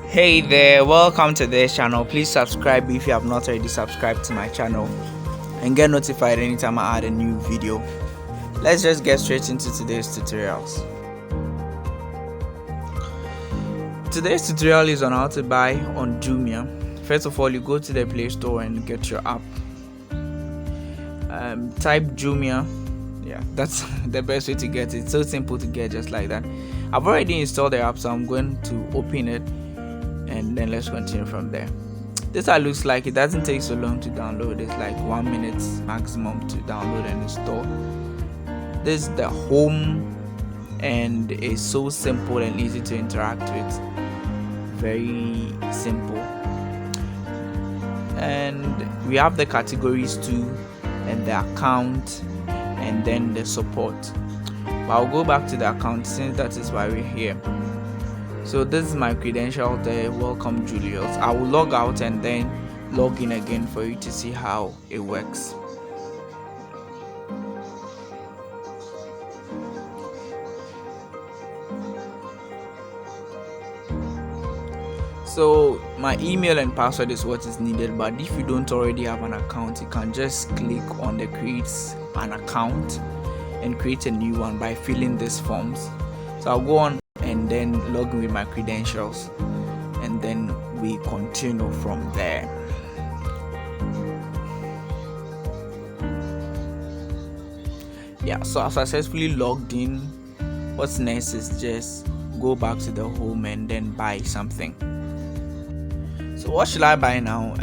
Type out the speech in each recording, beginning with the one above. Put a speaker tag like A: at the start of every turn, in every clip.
A: Hey there, welcome to this channel. Please subscribe if you have not already subscribed to my channel and get notified anytime I add a new video. Let's just get straight into today's tutorials. Today's tutorial is on how to buy on Jumia. First of all, you go to the Play Store and get your app. Type Jumia. Yeah, that's the best way to get it. It's so simple to get, just like that. I've already installed the app, so I'm going to open it and then let's continue from there. This looks like it doesn't take so long to download. It's like 1 minute maximum to download and install. This is the home and it's so simple and easy to interact with. Very simple. And we have the categories too, and the account, and then the support. But I'll go back to the account since that is why we're here. So this is my credential there. Welcome Julius. I will log out and then log in again for you to see how it works. So my email and password is what is needed, but if you don't already have an account, you can just click on the create an account and create a new one by filling these forms. So I'll go on and then log in with my credentials, and then we continue from there. Yeah, so I successfully logged in. What's next is just go back to the home and then buy something. So what should I buy now?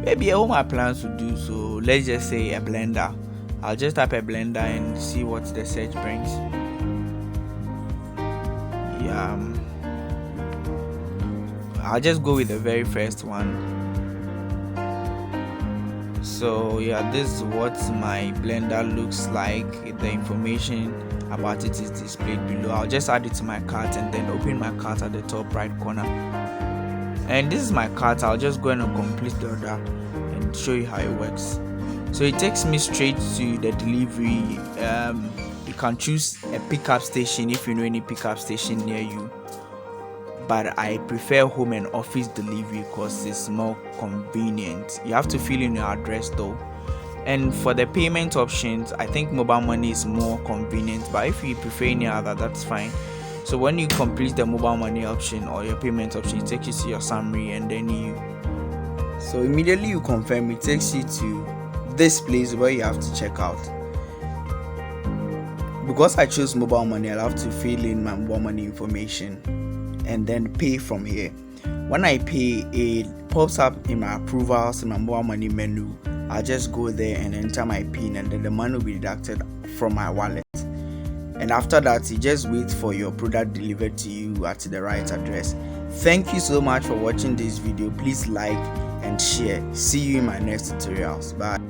A: Maybe a home appliance would do. So let's just say a blender. I'll just type a blender and see what the search brings. I'll just go with the very first one. So yeah, this is what my blender looks like. The information about it is displayed below. I'll just add it to my cart and then open my cart at the top right corner. And this is my cart. I'll just go and complete the order and show you how it works. So it takes me straight to the delivery. You can choose a pickup station if you know any pickup station near you, but I prefer home and office delivery because it's more convenient. You have to fill in your address though. And for the payment options, I think mobile money is more convenient, but if you prefer any other, that's fine. So when you complete the mobile money option or your payment option, it takes you to your summary, and then so immediately you confirm, it takes you to this place where you have to check out. Because I chose mobile money, I'll have to fill in my mobile money information and then pay from here. When I pay, it pops up in my approvals in my mobile money menu. I'll just go there and enter my PIN, and then the money will be deducted from my wallet. And after that, you just wait for your product delivered to you at the right address. Thank you so much for watching this video. Please like and share. See you in my next tutorials. Bye.